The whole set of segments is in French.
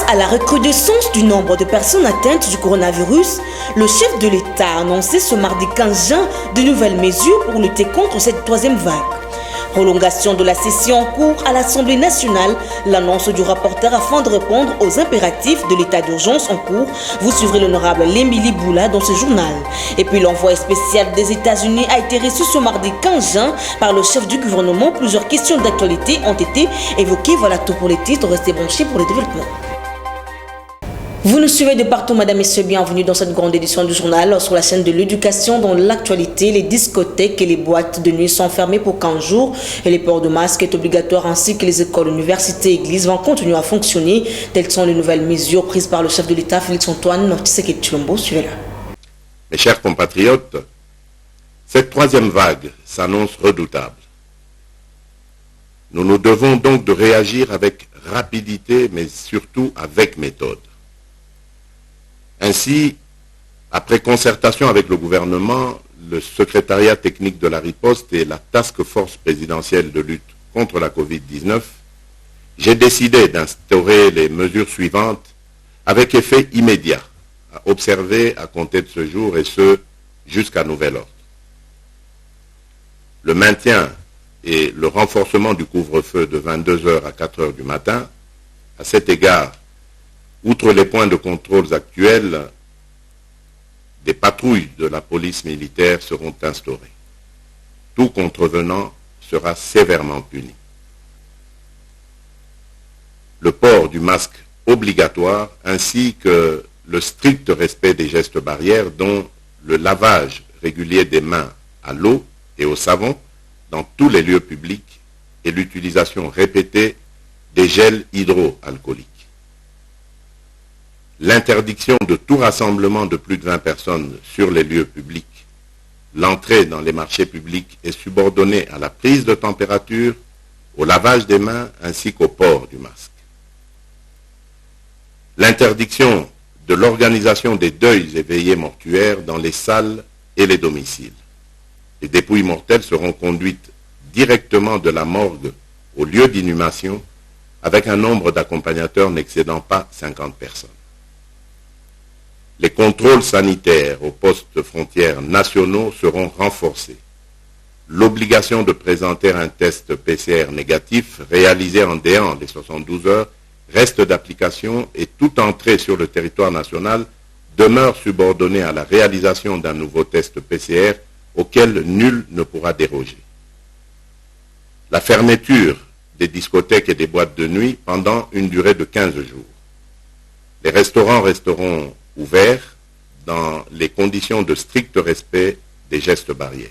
à la recrudescence du nombre de personnes atteintes du coronavirus, le chef de l'État a annoncé ce mardi 15 juin de nouvelles mesures pour lutter contre cette troisième vague. Prolongation de la session en cours à l'Assemblée nationale, l'annonce du rapporteur afin de répondre aux impératifs de l'état d'urgence en cours. Vous suivrez l'honorable Lemili Boula dans ce journal. Et puis l'envoyé spécial des États-Unis a été reçu ce mardi 15 juin par le chef du gouvernement. Plusieurs questions d'actualité ont été évoquées. Voilà tout pour les titres. Restez branchés pour les développements. Vous nous suivez de partout, mesdames et messieurs, bienvenue dans cette grande édition du journal sur la chaîne de l'éducation. Dans l'actualité, les discothèques et les boîtes de nuit sont fermées pour 15 jours et les ports de masque est obligatoire ainsi que les écoles, universités et églises vont continuer à fonctionner. Telles sont les nouvelles mesures prises par le chef de l'État, Félix-Antoine Tshisekedi-Tshilombo. Suivez-la. Mes chers compatriotes, cette troisième vague s'annonce redoutable. Nous nous devons donc de réagir avec rapidité, mais surtout avec méthode. Ainsi, après concertation avec le gouvernement, le secrétariat technique de la riposte et la task force présidentielle de lutte contre la Covid-19, j'ai décidé d'instaurer les mesures suivantes avec effet immédiat à observer à compter de ce jour et ce jusqu'à nouvel ordre. Le maintien et le renforcement du couvre-feu de 22h à 4h du matin. À cet égard, outre les points de contrôle actuels, des patrouilles de la police militaire seront instaurées. Tout contrevenant sera sévèrement puni. Le port du masque obligatoire ainsi que le strict respect des gestes barrières dont le lavage régulier des mains à l'eau et au savon dans tous les lieux publics et l'utilisation répétée des gels hydroalcooliques. L'interdiction de tout rassemblement de plus de 20 personnes sur les lieux publics. L'entrée dans les marchés publics est subordonnée à la prise de température, au lavage des mains ainsi qu'au port du masque. L'interdiction de l'organisation des deuils et veillées mortuaires dans les salles et les domiciles. Les dépouilles mortelles seront conduites directement de la morgue au lieu d'inhumation avec un nombre d'accompagnateurs n'excédant pas 50 personnes. Les contrôles sanitaires aux postes frontières nationaux seront renforcés. L'obligation de présenter un test PCR négatif réalisé en déant les 72 heures reste d'application et toute entrée sur le territoire national demeure subordonnée à la réalisation d'un nouveau test PCR auquel nul ne pourra déroger. La fermeture des discothèques et des boîtes de nuit pendant une durée de 15 jours. Les restaurants resteront ouverts dans les conditions de strict respect des gestes barrières.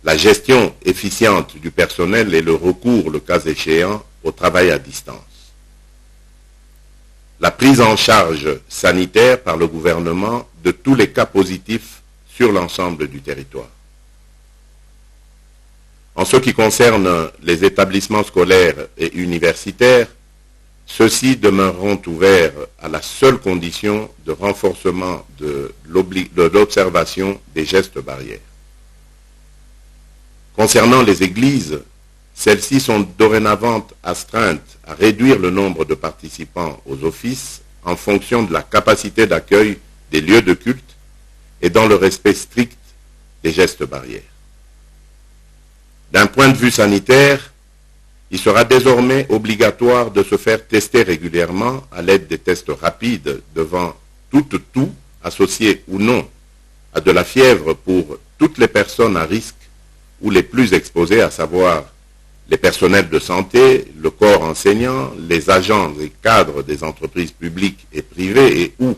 La gestion efficiente du personnel et le recours, le cas échéant, au travail à distance. La prise en charge sanitaire par le gouvernement de tous les cas positifs sur l'ensemble du territoire. En ce qui concerne les établissements scolaires et universitaires, ceux-ci demeureront ouverts à la seule condition de renforcement de l'observation des gestes barrières. Concernant les églises, celles-ci sont dorénavant astreintes à réduire le nombre de participants aux offices en fonction de la capacité d'accueil des lieux de culte et dans le respect strict des gestes barrières. D'un point de vue sanitaire, il sera désormais obligatoire de se faire tester régulièrement à l'aide des tests rapides devant tout associé ou non à de la fièvre pour toutes les personnes à risque ou les plus exposées, à savoir les personnels de santé, le corps enseignant, les agents et cadres des entreprises publiques et privées et ou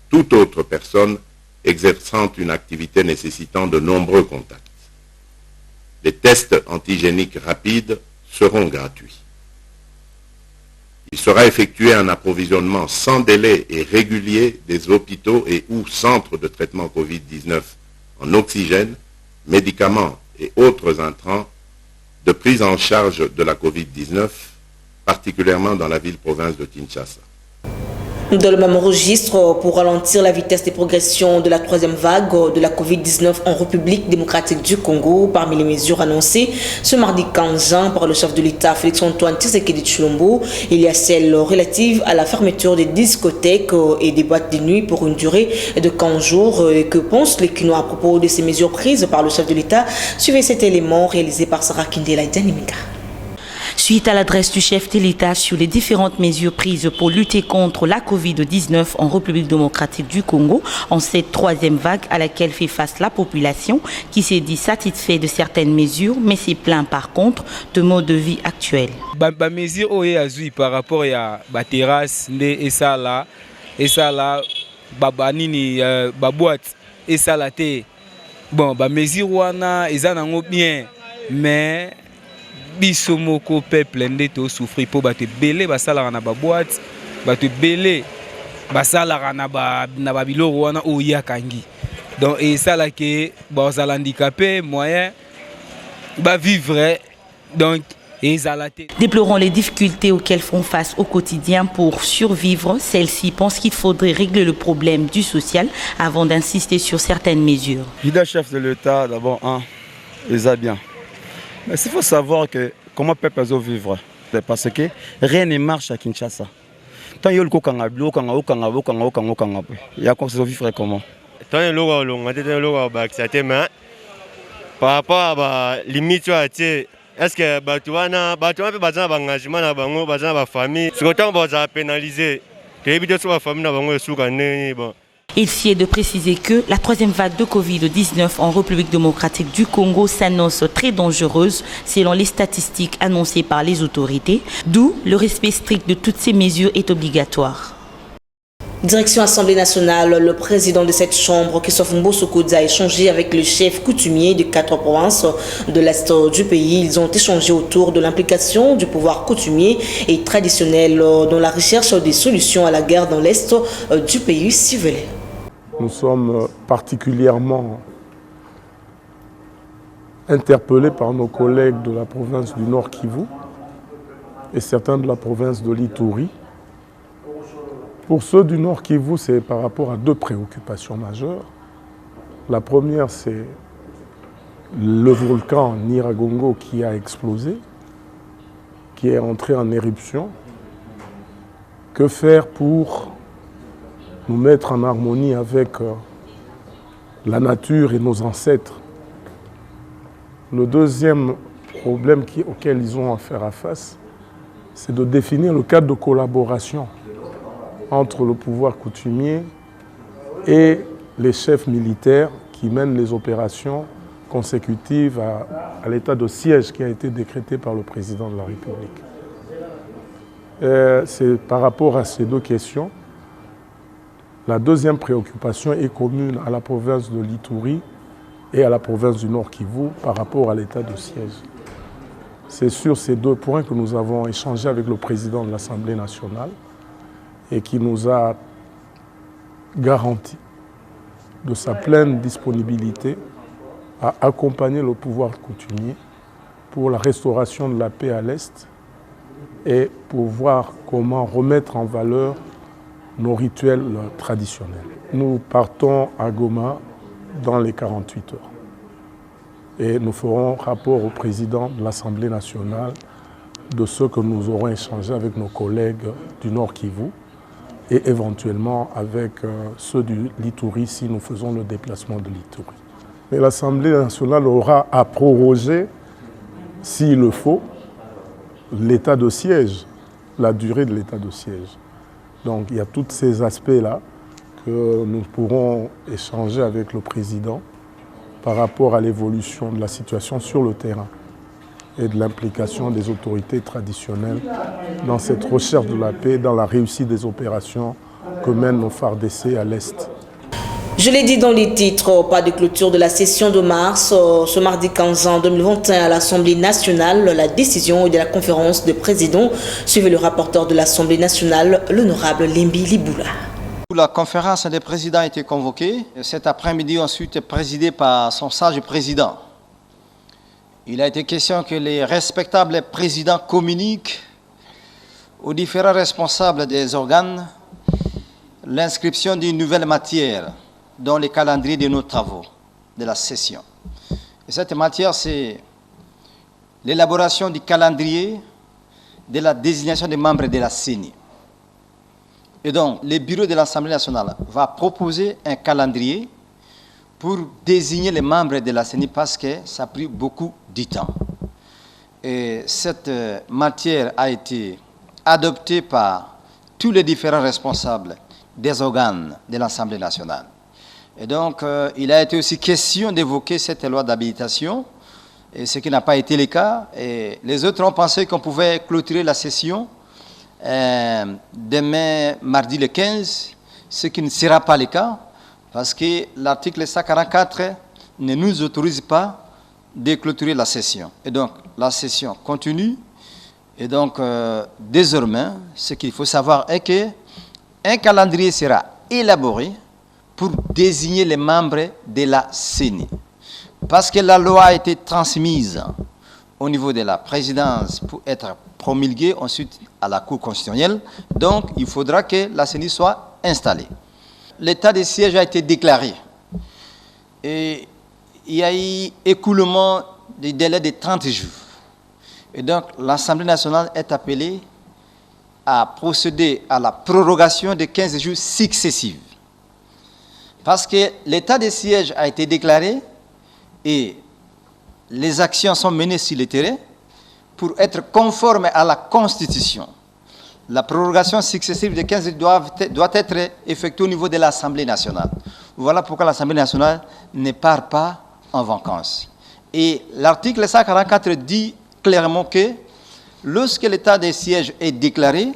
toute autre personne exerçant une activité nécessitant de nombreux contacts. Les tests antigéniques rapides seront gratuits. Il sera effectué un approvisionnement sans délai et régulier des hôpitaux et ou centres de traitement Covid-19 en oxygène, médicaments et autres intrants de prise en charge de la Covid-19, particulièrement dans la ville-province de Kinshasa. Dans le même registre, pour ralentir la vitesse de progression de la troisième vague de la Covid-19 en République démocratique du Congo, parmi les mesures annoncées ce mardi 15 juin par le chef de l'État Félix-Antoine Tshisekedi Tshilombo, il y a celle relative à la fermeture des discothèques et des boîtes de nuit pour une durée de 15 jours. Que pensent les Kinois à propos de ces mesures prises par le chef de l'État? Suivez cet élément réalisé par Sarah Kindela et Danimika. Suite à l'adresse du chef de l'État sur les différentes mesures prises pour lutter contre la Covid-19 en République démocratique du Congo, en cette troisième vague à laquelle fait face la population, qui s'est dit satisfait de certaines mesures, mais s'est plaint par contre de mode de vie actuel. Les mesures par rapport à la terrasse, et ça là, boîte, et ça là, bon, les mesures sont bien, mais biso moko peuple ndeto souffrir po bato belé basala na ba boîte bato belé basala na ba biloko wana oya kangi donc et ça là que ba za handicapé moyen ba vivre donc Déplorant les difficultés auxquelles font face au quotidien pour survivre, celle-ci pense qu'il faudrait régler le problème du social avant d'insister sur certaines mesures. Le chef de l'État, d'abord, il a bien. Mais il faut savoir que comment le peuple peut vivre. Parce que rien ne marche à Kinshasa. Tant qu'il y a le Kokanga, il y a qu'on vivre comment. Tant qu'il y a le par rapport à la limite, est-ce que tu as un engagement dans la famille? C'est autant que tu as pénalisé. Il s'y est de préciser que la troisième vague de Covid-19 en République démocratique du Congo s'annonce très dangereuse selon les statistiques annoncées par les autorités, d'où le respect strict de toutes ces mesures est obligatoire. Direction Assemblée nationale, le président de cette chambre, Christophe Mbosso-Kodza, a échangé avec le chef coutumier de 4 provinces de l'Est du pays. Ils ont échangé autour de l'implication du pouvoir coutumier et traditionnel dans la recherche des solutions à la guerre dans l'Est du pays civil. Nous sommes particulièrement interpellés par nos collègues de la province du Nord Kivu et certains de la province de l'Ituri. Pour ceux du Nord Kivu, c'est par rapport à 2 préoccupations majeures. La première, c'est le volcan Nyiragongo qui a explosé, qui est entré en éruption. Que faire pour nous mettre en harmonie avec la nature et nos ancêtres? Le deuxième problème auquel ils ont à faire face, c'est de définir le cadre de collaboration entre le pouvoir coutumier et les chefs militaires qui mènent les opérations consécutives à l'état de siège qui a été décrété par le président de la République. C'est par rapport à ces 2 questions. La deuxième préoccupation est commune à la province de l'Ituri et à la province du Nord Kivu par rapport à l'état de siège. C'est sur ces 2 points que nous avons échangé avec le président de l'Assemblée nationale et qui nous a garanti de sa pleine disponibilité à accompagner le pouvoir coutumier pour la restauration de la paix à l'Est et pour voir comment remettre en valeur nos rituels traditionnels. Nous partons à Goma dans les 48 heures et nous ferons rapport au président de l'Assemblée nationale de ce que nous aurons échangé avec nos collègues du Nord Kivu et éventuellement avec ceux de l'Ituri si nous faisons le déplacement de l'Ituri. Mais l'Assemblée nationale aura à proroger, s'il le faut, l'état de siège, la durée de l'état de siège. Donc il y a tous ces aspects-là que nous pourrons échanger avec le président par rapport à l'évolution de la situation sur le terrain et de l'implication des autorités traditionnelles dans cette recherche de la paix, dans la réussite des opérations que mènent nos FARDC à l'Est. Je l'ai dit dans les titres, pas de clôture de la session de mars. Ce mardi 15 juin 2021 à l'Assemblée nationale, la décision de la conférence de présidents. Suivez le rapporteur de l'Assemblée nationale, l'honorable Limbi Liboula. La conférence des présidents a été convoquée cet après-midi, ensuite présidée par son sage président. Il a été question que les respectables présidents communiquent aux différents responsables des organes l'inscription d'une nouvelle matière dans le calendrier de nos travaux de la session. Et cette matière, c'est l'élaboration du calendrier de la désignation des membres de la CENI. Et donc, le bureau de l'Assemblée nationale va proposer un calendrier pour désigner les membres de la CENI parce que ça a pris beaucoup de temps. Et cette matière a été adoptée par tous les différents responsables des organes de l'Assemblée nationale. Et donc, il a été aussi question d'évoquer cette loi d'habilitation, et ce qui n'a pas été le cas. Et les autres ont pensé qu'on pouvait clôturer la session demain, mardi le 15, ce qui ne sera pas le cas, parce que l'article 144 ne nous autorise pas de clôturer la session. Et donc, la session continue. Et donc, désormais, ce qu'il faut savoir est qu'un calendrier sera élaboré pour désigner les membres de la CENI. Parce que la loi a été transmise au niveau de la présidence pour être promulguée ensuite à la Cour constitutionnelle. Donc, il faudra que la CENI soit installée. L'état de siège a été déclaré. Et il y a eu écoulement du délai de 30 jours. Et donc, l'Assemblée nationale est appelée à procéder à la prorogation de 15 jours successifs. Parce que l'état de siège a été déclaré et les actions sont menées sur le terrain pour être conformes à la Constitution. La prorogation successive de 15 jours doit être effectuée au niveau de l'Assemblée nationale. Voilà pourquoi l'Assemblée nationale ne part pas en vacances. Et l'article 144 dit clairement que lorsque l'état de siège est déclaré,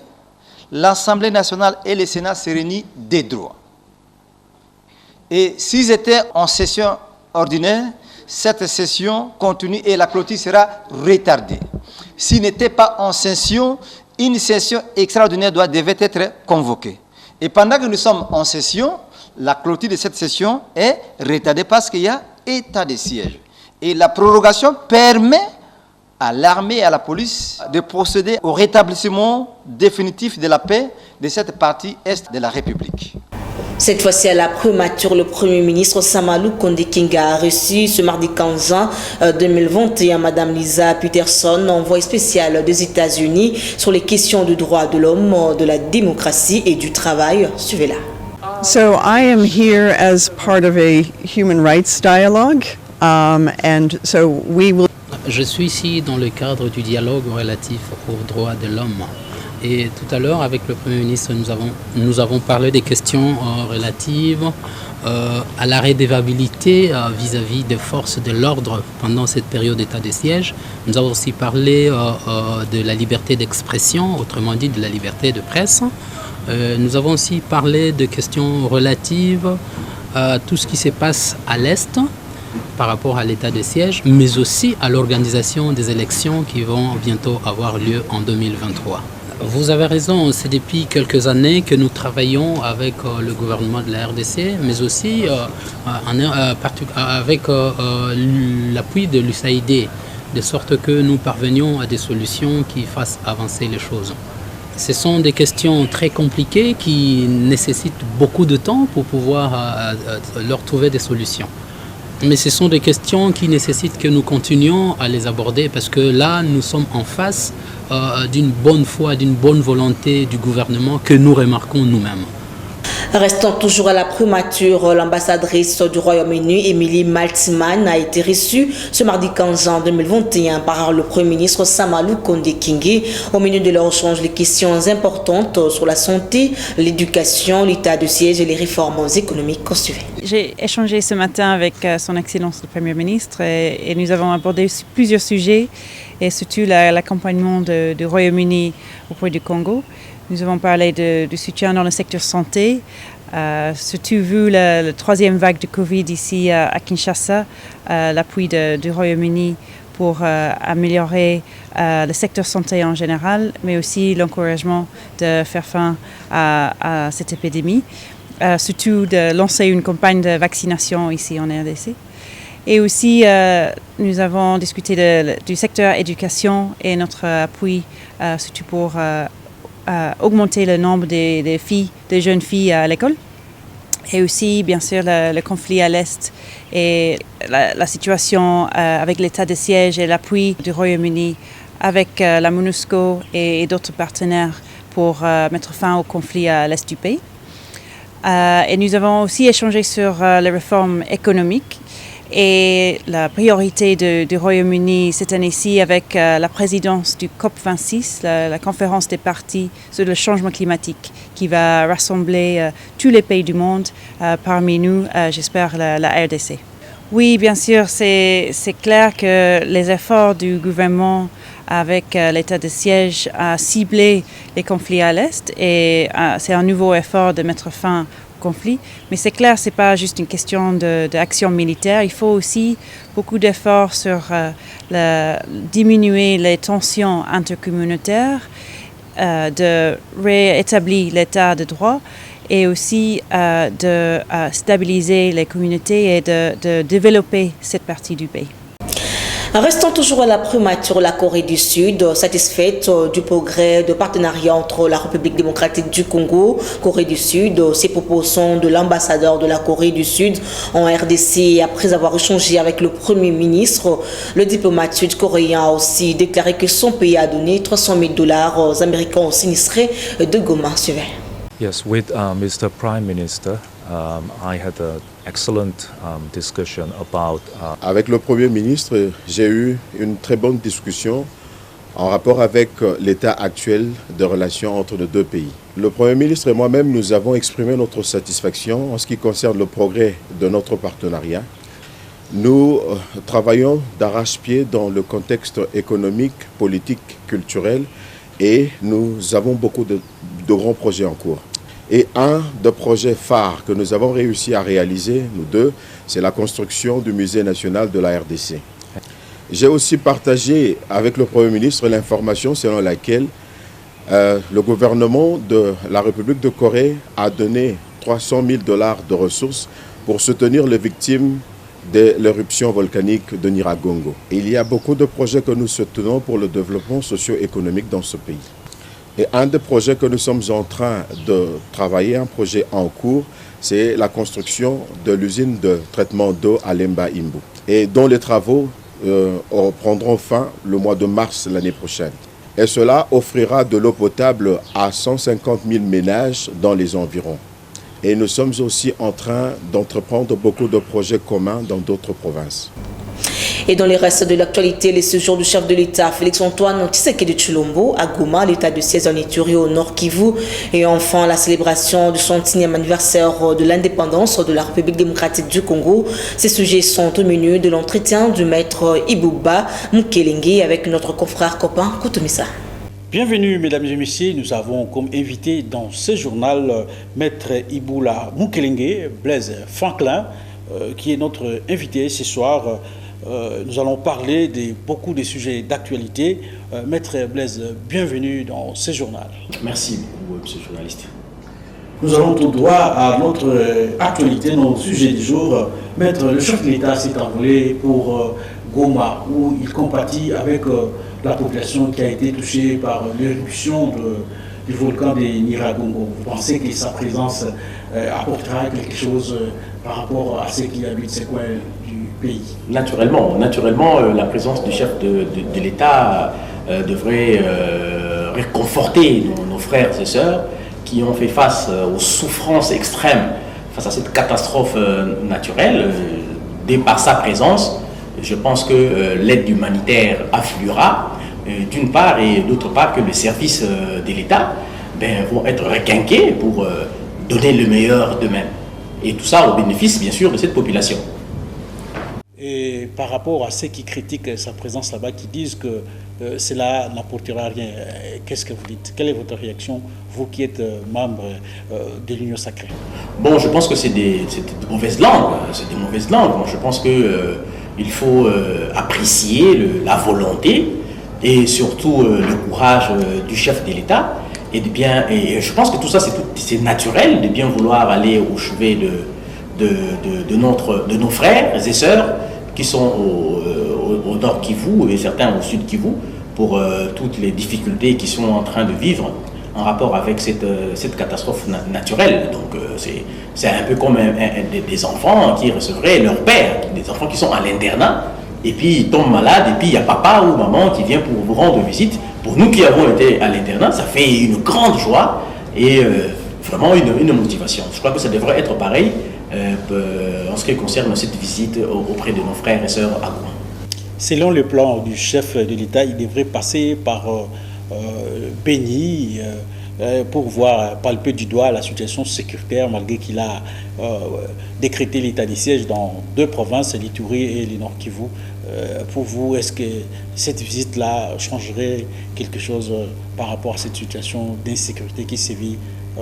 l'Assemblée nationale et le Sénat se réunissent des droits. Et s'ils étaient en session ordinaire, cette session continue et la clôture sera retardée. S'ils n'étaient pas en session, une session extraordinaire devait être convoquée. Et pendant que nous sommes en session, la clôture de cette session est retardée parce qu'il y a état de siège. Et la prorogation permet à l'armée et à la police de procéder au rétablissement définitif de la paix de cette partie est de la République. Cette fois-ci, à la primature, le Premier ministre Samalou Konde Kinga a reçu ce mardi 15 juin 2021 Madame Lisa Peterson, envoyée spéciale des États-Unis sur les questions de droits de l'homme, de la démocratie et du travail. Suivez-la. So I am here as part of a human rights dialogue, and so we will. Je suis ici dans le cadre du dialogue relatif aux droits de l'homme. Et tout à l'heure, avec le Premier ministre, nous avons parlé des questions relatives à la redevabilité vis-à-vis des forces de l'ordre pendant cette période d'état de siège. Nous avons aussi parlé de la liberté d'expression, autrement dit de la liberté de presse. Nous avons aussi parlé de questions relatives à tout ce qui se passe à l'Est par rapport à l'état de siège, mais aussi à l'organisation des élections qui vont bientôt avoir lieu en 2023. Vous avez raison, c'est depuis quelques années que nous travaillons avec le gouvernement de la RDC, mais aussi avec l'appui de l'USAID, de sorte que nous parvenions à des solutions qui fassent avancer les choses. Ce sont des questions très compliquées qui nécessitent beaucoup de temps pour pouvoir leur trouver des solutions. Mais ce sont des questions qui nécessitent que nous continuions à les aborder parce que là, nous sommes en face d'une bonne foi, d'une bonne volonté du gouvernement que nous remarquons nous-mêmes. Restant toujours à la primature, l'ambassadrice du Royaume-Uni, Emily Maltzman, a été reçue ce mardi 15 juin 2021 par le Premier ministre Samalou Konde Kinge. Au milieu de leur échange, les questions importantes sur la santé, l'éducation, l'état de siège et les réformes économiques. J'ai échangé ce matin avec son Excellence le Premier ministre et nous avons abordé plusieurs sujets et surtout l'accompagnement du Royaume-Uni auprès du Congo. Nous avons parlé du soutien dans le secteur santé, surtout vu la troisième vague de Covid ici à Kinshasa, l'appui du Royaume-Uni pour améliorer le secteur santé en général, mais aussi l'encouragement de faire fin à cette épidémie, surtout de lancer une campagne de vaccination ici en RDC. Et aussi, nous avons discuté du secteur éducation et notre appui, surtout pour augmenter le nombre des jeunes filles à l'école. Et aussi, bien sûr, le conflit à l'Est et la situation avec l'état de siège et l'appui du Royaume-Uni avec la MONUSCO et d'autres partenaires pour mettre fin au conflit à l'Est du pays. Et nous avons aussi échangé sur les réformes économiques et la priorité du Royaume-Uni cette année-ci avec la présidence du COP26, la conférence des parties sur le changement climatique qui va rassembler tous les pays du monde, parmi nous, j'espère, la RDC. Oui, bien sûr, c'est clair que les efforts du gouvernement avec l'état de siège a ciblé les conflits à l'Est et c'est un nouveau effort de mettre fin conflit, mais c'est clair, c'est pas juste une question d'action militaire. Il faut aussi beaucoup d'efforts sur diminuer les tensions intercommunautaires, de réétablir l'état de droit et aussi de stabiliser les communautés et de développer cette partie du pays. Restant toujours à la primature, la Corée du Sud, satisfaite du progrès de partenariat entre la République démocratique du Congo, Corée du Sud, ces propos sont de l'ambassadeur de la Corée du Sud en RDC. Après avoir échangé avec le Premier ministre, le diplomate sud-coréen a aussi déclaré que son pays a donné $300,000 américains aux sinistrés de Goma. Suivez. Yes, with Mr. Prime Minister, I had an excellent discussion about. Avec le Premier ministre, j'ai eu une très bonne discussion en rapport avec l'état actuel de relations entre les deux pays. Le Premier ministre et moi-même, nous avons exprimé notre satisfaction en ce qui concerne le progrès de notre partenariat. Nous travaillons d'arrache-pied dans le contexte économique, politique, culturel et nous avons beaucoup de grands projets en cours. Et un des projets phares que nous avons réussi à réaliser, nous deux, c'est la construction du musée national de la RDC. J'ai aussi partagé avec le Premier ministre l'information selon laquelle le gouvernement de la République de Corée a donné $300,000 de ressources pour soutenir les victimes de l'éruption volcanique de Nyiragongo. Il y a beaucoup de projets que nous soutenons pour le développement socio-économique dans ce pays. Et un des projets que nous sommes en train de travailler, un projet en cours, c'est la construction de l'usine de traitement d'eau à Lemba Imbu, et dont les travaux prendront fin le mois de mars l'année prochaine. Et cela offrira de l'eau potable à 150,000 ménages dans les environs. Et nous sommes aussi en train d'entreprendre beaucoup de projets communs dans d'autres provinces. Et dans les restes de l'actualité, les séjours du chef de l'État, Félix-Antoine Tshisekedi Tshilombo, à Goma, l'état de siège en Ituri au Nord Kivu, et enfin la célébration du 100e anniversaire de l'indépendance de la République démocratique du Congo. Ces sujets sont au menu de l'entretien du maître Ibouba Mukelenge avec notre confrère copain Koutoumissa. Bienvenue mesdames et messieurs, nous avons comme invité dans ce journal maître Iboula Mukelenge, Blaise Franklin, qui est notre invité ce soir. Nous allons parler de beaucoup de sujets d'actualité. Maître Blaise, bienvenue dans ce journal. Merci beaucoup, monsieur le journaliste. Nous allons tout droit à notre actualité, notre sujet du jour. Maître, le chef de l'État s'est envolé pour Goma, où il compatit avec la population qui a été touchée par l'éruption du volcan de Nyiragongo. Vous pensez que sa présence apportera quelque chose par rapport à ceux qui habitent ces coins du pays? Naturellement, la présence du chef de l'État devrait réconforter nos frères et sœurs qui ont fait face aux souffrances extrêmes face à cette catastrophe naturelle. Dès par sa présence, je pense que l'aide humanitaire affluera, d'une part, et d'autre part que les services de l'État vont être requinqués pour donner le meilleur d'eux-mêmes. Et tout ça au bénéfice, bien sûr, de cette population. Et par rapport à ceux qui critiquent sa présence là-bas, qui disent que cela n'apportera rien, qu'est-ce que vous dites? Quelle est votre réaction, vous qui êtes membre de l'Union sacrée? Bon, je pense que c'est de mauvaises langues. C'est des mauvaises langues. Bon, je pense qu'il faut apprécier la volonté et surtout le courage du chef de l'État. Et je pense que tout ça, c'est naturel de bien vouloir aller au chevet de nos frères et sœurs qui sont au nord Kivu et certains au sud Kivu pour toutes les difficultés qu'ils sont en train de vivre en rapport avec cette catastrophe naturelle. Donc c'est un peu comme des enfants qui recevraient leur père, des enfants qui sont à l'internat, et puis ils tombent malades, et puis il y a papa ou maman qui vient pour vous rendre visite. Pour nous qui avons été à l'internat, ça fait une grande joie et vraiment une motivation. Je crois que ça devrait être pareil en ce qui concerne cette visite auprès de nos frères et sœurs à Goma. Selon le plan du chef de l'État, il devrait passer par Béni pour voir palper du doigt la situation sécuritaire, malgré qu'il a décrété l'état de siège dans 2 provinces, l'Ituri et le Nord Kivu. Pour vous, est-ce que cette visite-là changerait quelque chose par rapport à cette situation d'insécurité qui sévit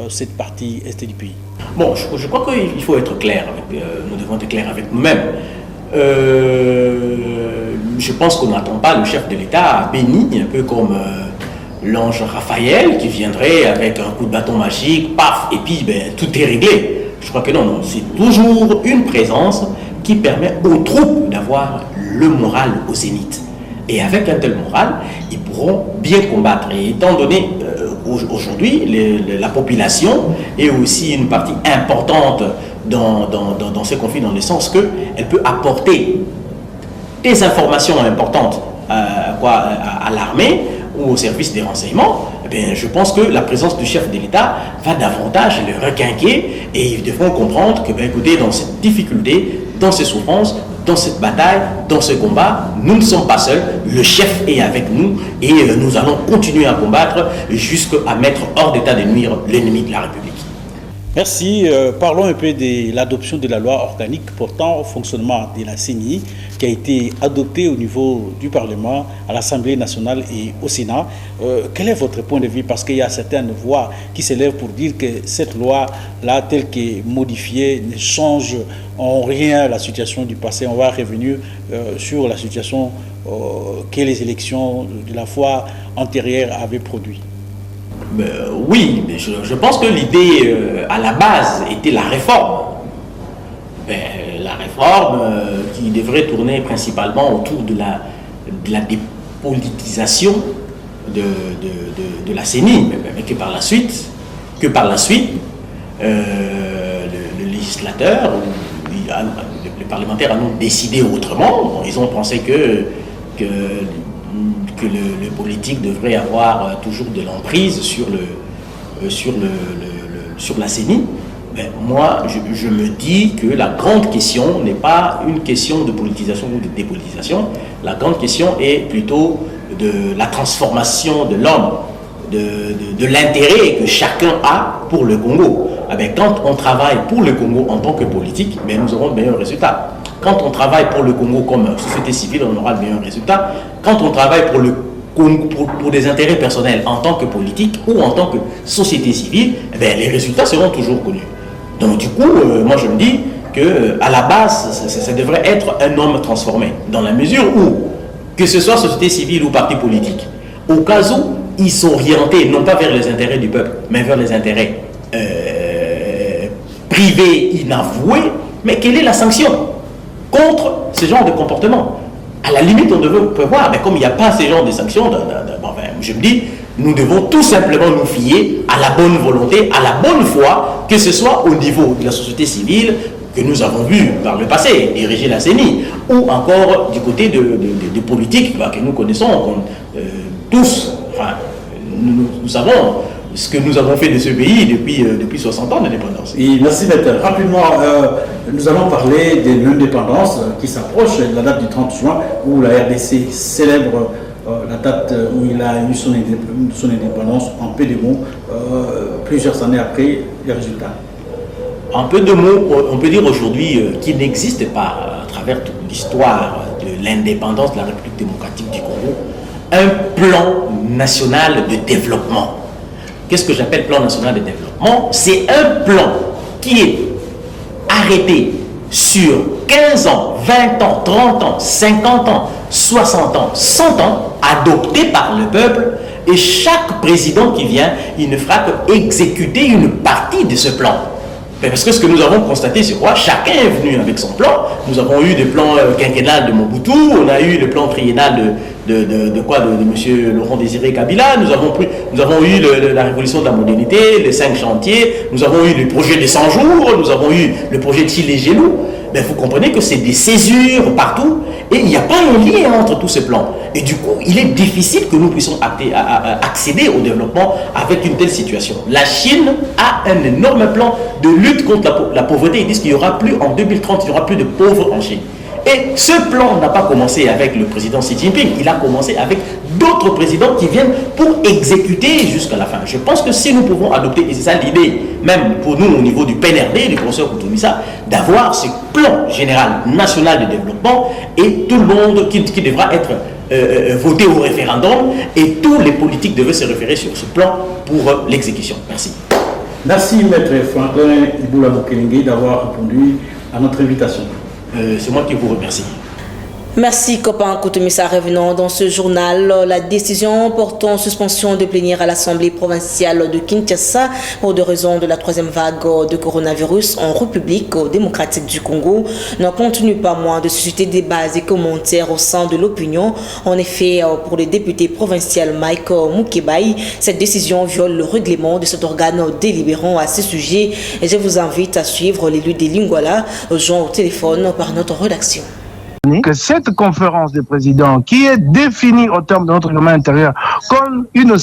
cette partie est du pays? Bon, je crois qu'il faut être clair, nous devons être clairs avec nous-mêmes. Je pense qu'on n'attend pas le chef de l'État béni, un peu comme l'ange Raphaël qui viendrait avec un coup de bâton magique, paf, et puis tout est réglé. Je crois que non, c'est toujours une présence qui permet aux troupes d'avoir le moral au zénith. Et avec un tel moral, ils pourront bien combattre. Et étant donné aujourd'hui, la population est aussi une partie importante dans ces conflits, dans le sens qu'elle peut apporter des informations importantes à l'armée ou au service des renseignements. Eh bien, je pense que la présence du chef de l'État va davantage le requinquer et ils devront comprendre que, écoutez, dans cette difficulté, dans ces souffrances, dans cette bataille, dans ce combat, nous ne sommes pas seuls, le chef est avec nous et nous allons continuer à combattre jusqu'à mettre hors d'état de nuire l'ennemi de la République. Merci. Parlons un peu de l'adoption de la loi organique portant au fonctionnement de la CENI qui a été adoptée au niveau du Parlement, à l'Assemblée nationale et au Sénat. Quel est votre point de vue? Parce qu'il y a certaines voix qui s'élèvent pour dire que cette loi-là, telle qu'est modifiée, ne change en rien la situation du passé. On va revenir sur la situation que les élections de la fois antérieure avaient produit. Oui, mais je pense que l'idée à la base était la réforme. La réforme qui devrait tourner principalement autour de la dépolitisation de la CENI, mais que par la suite le législateur, les parlementaires ont décidé autrement. Ils ont pensé que le politique devrait avoir toujours de l'emprise sur la CENI. Mais moi, je me dis que la grande question n'est pas une question de politisation ou de dépolitisation. La grande question est plutôt de la transformation de l'homme, de l'intérêt que chacun a pour le Congo. Quand on travaille pour le Congo en tant que politique, nous aurons de meilleurs résultats. Quand on travaille pour le Congo comme société civile, on aura de meilleurs résultats. Quand on travaille pour des intérêts personnels en tant que politique ou en tant que société civile, les résultats seront toujours connus. Donc du coup, moi je me dis qu'à la base, ça devrait être un homme transformé, dans la mesure où, que ce soit société civile ou parti politique, au cas où ils sont orientés non pas vers les intérêts du peuple, mais vers les intérêts privés, inavoués, mais quelle est la sanction contre ce genre de comportement? À la limite, on devrait prévoir, mais comme il n'y a pas ce genre de sanctions, je me dis, nous devons tout simplement nous fier à la bonne volonté, à la bonne foi, que ce soit au niveau de la société civile, que nous avons vu par le passé diriger la CENI, ou encore du côté de politiques que nous connaissons tous. Nous savons ce que nous avons fait de ce pays depuis 60 ans d'indépendance. Merci Maître. Rapidement, nous allons parler de l'indépendance qui s'approche, la date du 30 juin, où la RDC célèbre la date où il a eu son indépendance, en peu de mots, plusieurs années après les résultats. En peu de mots, on peut dire aujourd'hui qu'il n'existe pas, à travers toute l'histoire de l'indépendance de la République démocratique du Congo, un plan national de développement. Qu'est-ce que j'appelle plan national de développement? C'est un plan qui est arrêté sur 15 ans, 20 ans, 30 ans, 50 ans, 60 ans, 100 ans, adopté par le peuple, et chaque président qui vient, il ne fera qu'exécuter une partie de ce plan. Parce que ce que nous avons constaté, c'est quoi? Chacun est venu avec son plan. Nous avons eu des plans quinquennal de Mobutu, on a eu le plan triennal de M. Laurent Désiré Kabila, nous avons eu la révolution de la modernité, les 5 chantiers, nous avons eu le projet des 100 jours, nous avons eu le projet de Chile Gelou. Ben, vous comprenez que c'est des césures partout et il n'y a pas un lien entre tous ces plans. Et du coup, il est difficile que nous puissions accéder au développement avec une telle situation. La Chine a un énorme plan de lutte contre la pauvreté. Ils disent qu'il y aura plus, en 2030, il n'y aura plus de pauvres en Chine. Et ce plan n'a pas commencé avec le président Xi Jinping, il a commencé avec d'autres présidents qui viennent pour exécuter jusqu'à la fin. Je pense que si nous pouvons adopter, et c'est ça l'idée, même pour nous au niveau du PNRD, du professeur Koutoumissa, d'avoir ce plan général national de développement et tout le monde qui devra être voté au référendum et tous les politiques devaient se référer sur ce plan pour l'exécution. Merci. Merci Maître Franklin Iboula Mokelenge d'avoir répondu à notre invitation. C'est moi qui vous remercie. Merci Copain Koutoumissa. Revenons dans ce journal. La décision portant suspension de plénière à l'Assemblée provinciale de Kinshasa pour des raisons de la 3e vague de coronavirus en République démocratique du Congo n'en continue pas moins de susciter débats et commentaires au sein de l'opinion. En effet, pour le député provincial Mike Mukebai, cette décision viole le règlement de cet organe délibérant à ce sujet. Et je vous invite à suivre l'élu des Lingwala, joint au téléphone par notre rédaction. Que cette conférence des présidents, qui est définie au terme de notre règlement intérieur comme une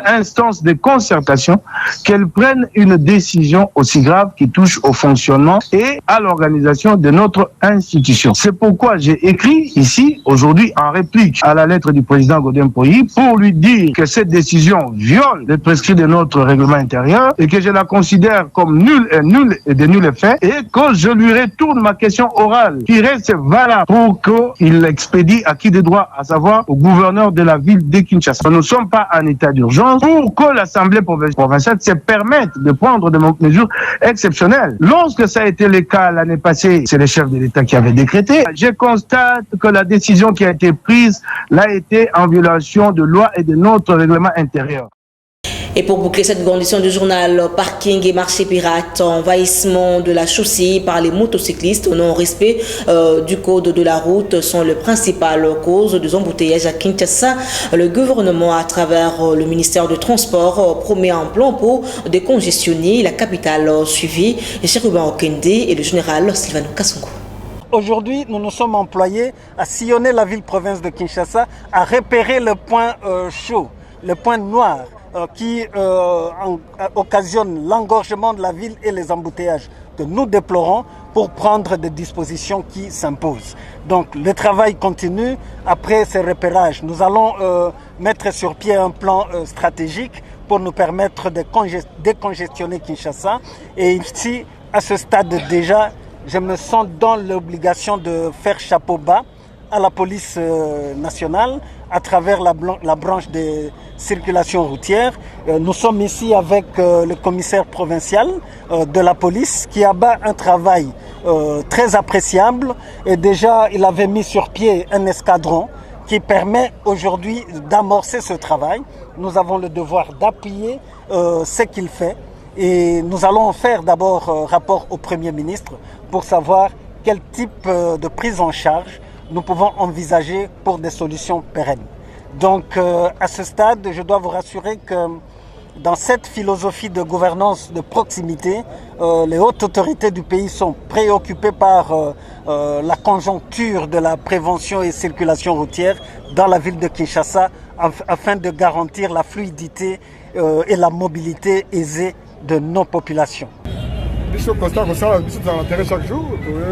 instance de concertation, qu'elle prenne une décision aussi grave qui touche au fonctionnement et à l'organisation de notre institution. C'est pourquoi j'ai écrit ici, aujourd'hui, en réplique à la lettre du président Godin Poyi, pour lui dire que cette décision viole les prescrits de notre règlement intérieur et que je la considère comme nulle et de nul effet, et que je lui retourne ma question orale qui reste valable pour qu'il expédie à qui de droit, à savoir au gouverneur de la ville de Kinshasa. Nous ne sommes pas en état d'urgence pour que l'Assemblée provinciale se permette de prendre des mesures exceptionnelles. Lorsque ça a été le cas l'année passée, c'est le chef de l'État qui avait décrété. Je constate que la décision qui a été prise l'a été en violation de loi et de notre règlement intérieur. Et pour boucler cette condition du journal, parking et marché pirate, envahissement de la chaussée par les motocyclistes, non-respect du code de la route sont les principales causes des embouteillages à Kinshasa. Le gouvernement, à travers le ministère du Transport, promet un plan pour décongestionner la capitale suivie. Chérubin Okende et le général Sylvano Kassongo. Aujourd'hui, nous nous sommes employés à sillonner la ville-province de Kinshasa, à repérer le point chaud, le point noir, qui occasionne l'engorgement de la ville et les embouteillages que nous déplorons pour prendre des dispositions qui s'imposent. Donc le travail continue. Après ces repérages, nous allons mettre sur pied un plan stratégique pour nous permettre de décongestionner Kinshasa. Et ici, à ce stade déjà, je me sens dans l'obligation de faire chapeau bas à la police nationale à travers la branche de circulation routière. Nous sommes ici avec le commissaire provincial de la police qui abat un travail très appréciable et déjà il avait mis sur pied un escadron qui permet aujourd'hui d'amorcer ce travail. Nous avons le devoir d'appuyer ce qu'il fait et nous allons faire d'abord rapport au Premier ministre pour savoir quel type de prise en charge nous pouvons envisager pour des solutions pérennes. Donc à ce stade, je dois vous rassurer que dans cette philosophie de gouvernance de proximité, les hautes autorités du pays sont préoccupées par la conjoncture de la prévention et circulation routière dans la ville de Kinshasa afin de garantir la fluidité et la mobilité aisée de nos populations. Biso constat comme ça, biso dans l'intérêt chaque jour,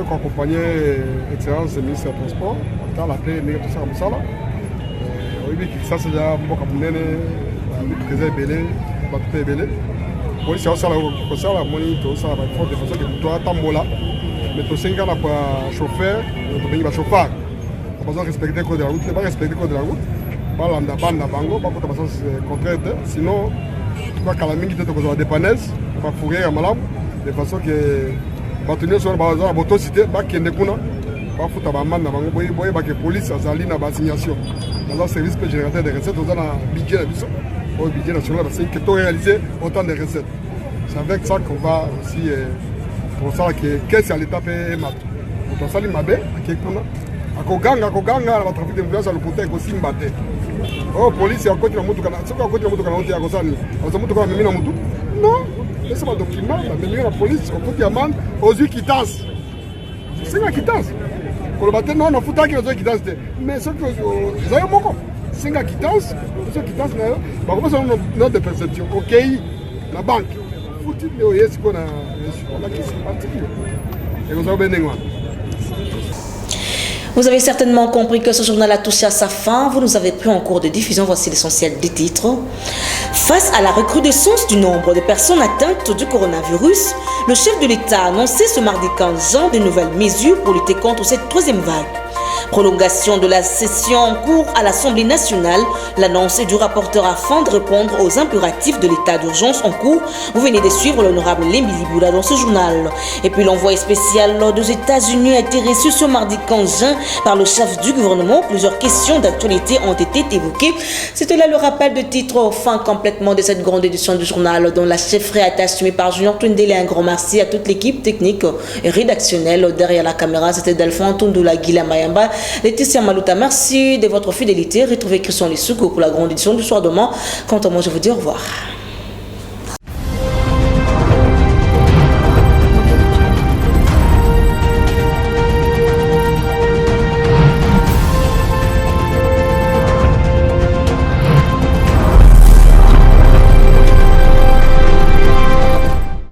pour accompagner l'excellence du ministre des Transports, dans la paix, tout ça comme ça là. Oui, ça c'est déjà un peu comme le président belé, bateau belé. Pour ça ça là, comme ça là, moi tout ça va faire de façon que toi tambola, mais tout 5 ans là pour chauffeur, tu peux pas chauffeur. Pas besoin de respecter le code de la route, pas respecter le code de la route. Pas l'anda banda bango, pas pour façon contraire, sinon tu vas calamer qui te cause dépanneuse, pas fourrer à malam. De façon que bâtonnier sur la motocité ba kende kuna ba futa ba man na bango boye ba que police azali na ba assignation dans un service générateur de recettes dans un budget na biso au budget national parce que to réaliser autant de recettes. C'est avec ça qu'on va aussi kosala ke kesi ya leta mpe mato moto asali mabe ake kuna akoganga na batrafic de violence ya lokuta ekosimba te oyo polisi akoti na motuka soki akoti na motuka na ote akosala nini akoza motuka bamemi na motu non esa badokima bamemi na polisi okoti ya mane ozwi kitance senga kitance koloba te non nafutaki nazwi kitance te mais soki eza yo moko senga kitance ozwi kitance na yo bakomesa note de perception okei na banke futi nde oye sikoyo na olakisi artikile ekozala bendenge wana. Vous avez certainement compris que ce journal a touché à sa fin. Vous nous avez pris en cours de diffusion. Voici l'essentiel des titres. Face à la recrudescence du nombre de personnes atteintes du coronavirus, le chef de l'État a annoncé ce mardi 15 juin de nouvelles mesures pour lutter contre cette troisième vague. Prolongation de la session en cours à l'Assemblée nationale, l'annonce est du rapporteur afin de répondre aux impératifs de l'état d'urgence en cours. Vous venez de suivre l'honorable Lemili Bouda dans ce journal. Et puis l'envoyé spécial des États-Unis a été reçu ce mardi 15 juin par le chef du gouvernement. Plusieurs questions d'actualité ont été évoquées. C'était là le rappel de titre fin complètement de cette grande édition du journal dont la chefferie a été assumée par Junior Tundele. Un grand merci à toute l'équipe technique et rédactionnelle derrière la caméra. C'était Delphine Tundula Gila Mayamba. Laetitia Malouta, merci de votre fidélité. Retrouvez Christian Lissoukou pour la grande édition du soir demain. Quant à moi, je vous dis au revoir.